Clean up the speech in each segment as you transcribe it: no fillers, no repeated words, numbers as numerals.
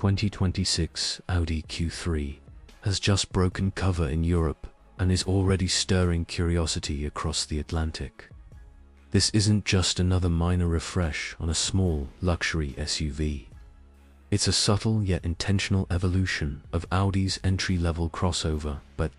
2026 Audi Q3 has just broken cover in Europe and is already stirring curiosity across the Atlantic. This isn't just another minor refresh on a small luxury SUV. It's a subtle yet intentional evolution of Audi's entry-level crossover, but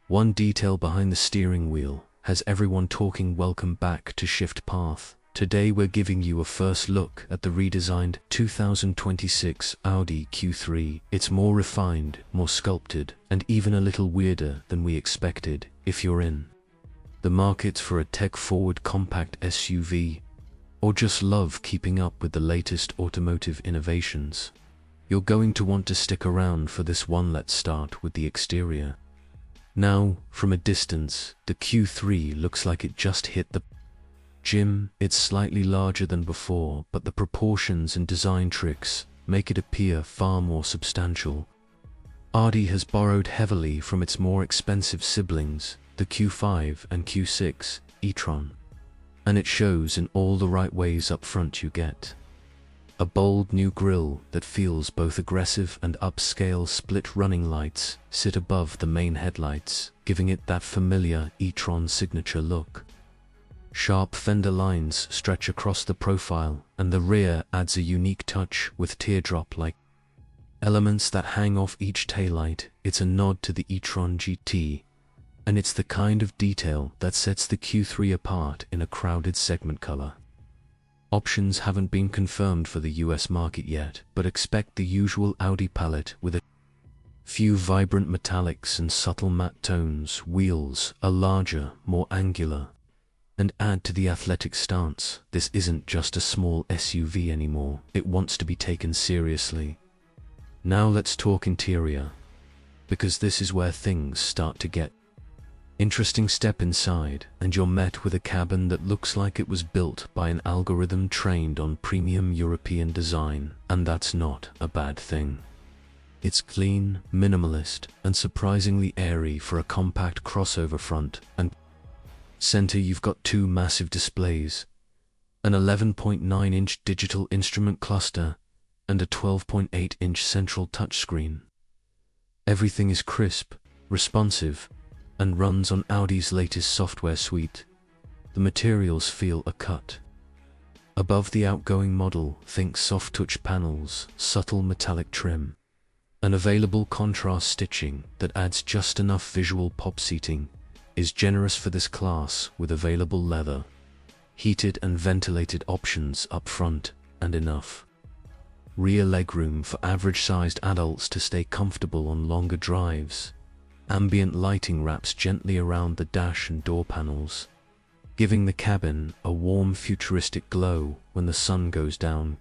one detail behind the steering wheel has everyone talking. Welcome back to Shift Path. Today we're giving you a first look at the redesigned 2026 Audi Q3. It's more refined, more sculpted, and even a little weirder than we expected. If you're in the market for a tech-forward compact SUV, or just love keeping up with the latest automotive innovations, you're going to want to stick around for this one. Let's start with the exterior. Now, from a distance, the Q3 looks like it just hit the gym. It's slightly larger than before, but the proportions and design tricks make it appear far more substantial. Audi has borrowed heavily from its more expensive siblings, the Q5 and Q6 e-tron, and it shows in all the right ways. Up front you get a bold new grille that feels both aggressive and upscale. Split running lights sit above the main headlights, giving it that familiar e-tron signature look. Sharp fender lines stretch across the profile, and the rear adds a unique touch with teardrop-like elements that hang off each taillight. It's a nod to the e-tron GT, and it's the kind of detail that sets the Q3 apart in a crowded segment. Color options haven't been confirmed for the US market yet, but expect the usual Audi palette with a few vibrant metallics and subtle matte tones. Wheels are larger, more angular, and add to the athletic stance. This isn't just a small SUV anymore, it wants to be taken seriously. Now let's talk interior, because this is where things start to get interesting. Step inside, and you're met with a cabin that looks like it was built by an algorithm trained on premium European design, and that's not a bad thing. It's clean, minimalist, and surprisingly airy for a compact crossover. Front and center you've got two massive displays, an 11.9-inch digital instrument cluster and a 12.8-inch central touchscreen. Everything is crisp, responsive, and runs on Audi's latest software suite. The materials feel a cut above the outgoing model. Think soft touch panels, subtle metallic trim, and available contrast stitching that adds just enough visual pop. Seating is generous for this class, with available leather, heated and ventilated options up front, and enough rear legroom for average-sized adults to stay comfortable on longer drives. Ambient lighting wraps gently around the dash and door panels, giving the cabin a warm, futuristic glow when the sun goes down.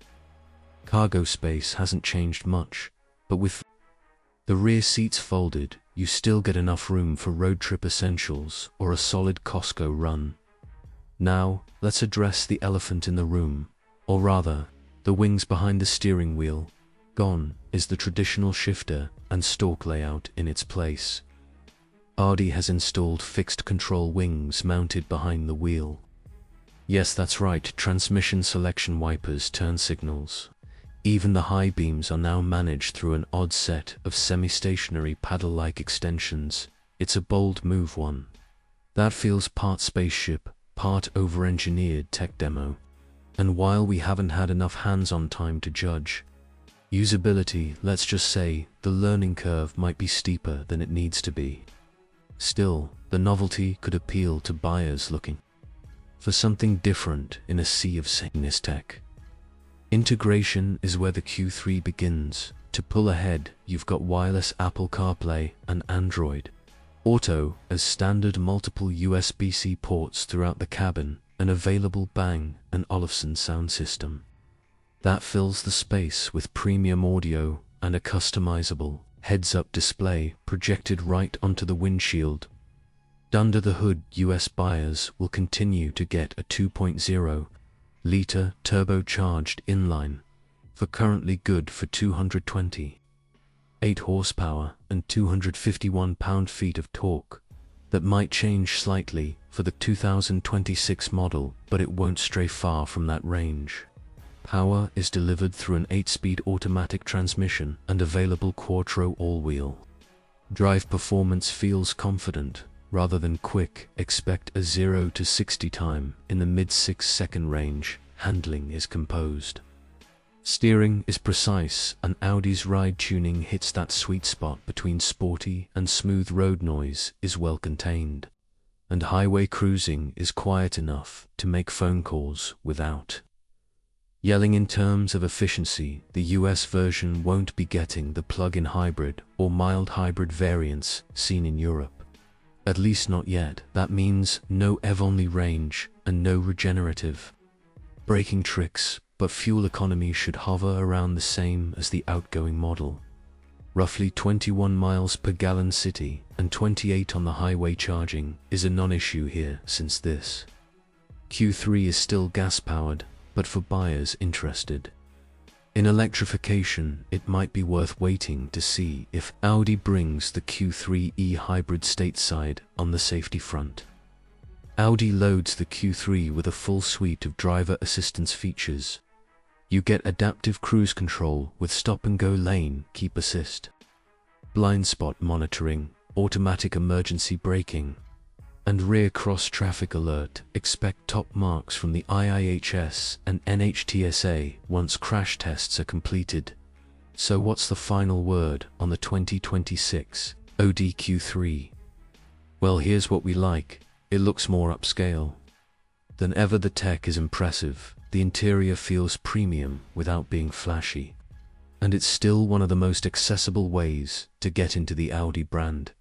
Cargo space hasn't changed much, but with the rear seats folded, you still get enough room for road trip essentials or a solid Costco run. Now, let's address the elephant in the room, or rather, the wings behind the steering wheel. Gone is the traditional shifter and stalk layout. In its place, Audi has installed fixed control wings mounted behind the wheel. Yes, that's right, transmission selection wipers, turn signals. Even the high beams are now managed through an odd set of semi-stationary paddle-like extensions. It's a bold move, one that feels part spaceship, part over-engineered tech demo. And while we haven't had enough hands-on time to judge usability, let's just say the learning curve might be steeper than it needs to be. Still, the novelty could appeal to buyers looking for something different in a sea of sameness. Tech integration is where the Q3 begins. To pull ahead, you've got wireless Apple CarPlay and Android Auto as standard, multiple USB-C ports throughout the cabin, an available Bang & Olufsen sound system that fills the space with premium audio, and a customizable heads-up display projected right onto the windshield. Under the hood, US buyers will continue to get a 2.0-liter turbocharged inline for currently good for 228 horsepower and 251 pound-feet of torque. That might change slightly for the 2026 model, but it won't stray far from that range. Power is delivered through an 8-speed automatic transmission and available Quattro all-wheel. Drive performance feels confident rather than quick. Expect a 0 to 60 time in the mid 6-second range. Handling is composed. Steering is precise, and Audi's ride tuning hits that sweet spot between sporty and smooth. Road noise is well contained, and highway cruising is quiet enough to make phone calls without yelling. In terms of efficiency, the US version won't be getting the plug-in hybrid or mild hybrid variants seen in Europe. At least not yet. That means no EV-only range and no regenerative braking tricks, but fuel economy should hover around the same as the outgoing model. Roughly 21 miles per gallon city and 28 on the highway. Charging is a non-issue here, since this Q3 is still gas-powered, but for buyers interested in electrification, it might be worth waiting to see if Audi brings the Q3 e-hybrid stateside. On the safety front, Audi loads the Q3 with a full suite of driver assistance features. You get adaptive cruise control with stop-and-go lane keep assist, blind spot monitoring, automatic emergency braking, and rear cross-traffic alert. Expect top marks from the IIHS and NHTSA once crash tests are completed. So what's the final word on the 2026 Audi Q3? Well, here's what we like. It looks more upscale than ever. The tech is impressive. The interior feels premium without being flashy. And it's still one of the most accessible ways to get into the Audi brand.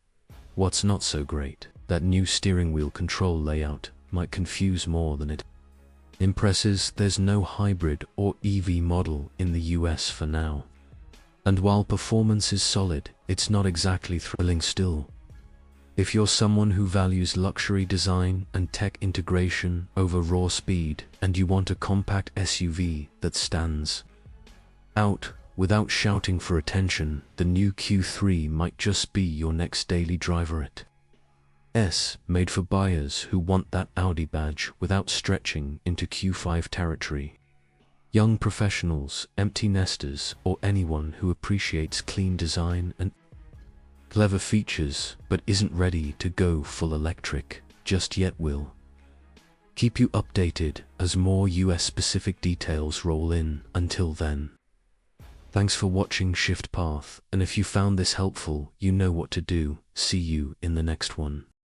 What's not so great? That new steering wheel control layout might confuse more than it impresses. There's no hybrid or EV model in the US for now. And while performance is solid, it's not exactly thrilling still. If you're someone who values luxury design and tech integration over raw speed, and you want a compact SUV that stands out without shouting for attention, the new Q3 might just be your next daily driver. It's made for buyers who want that Audi badge without stretching into Q5 territory. Young professionals, empty nesters, or anyone who appreciates clean design and clever features but isn't ready to go full electric just yet. Will keep you updated as more US-specific details roll in. Until then, thanks for watching Shift Path, and if you found this helpful, you know what to do. See you in the next one.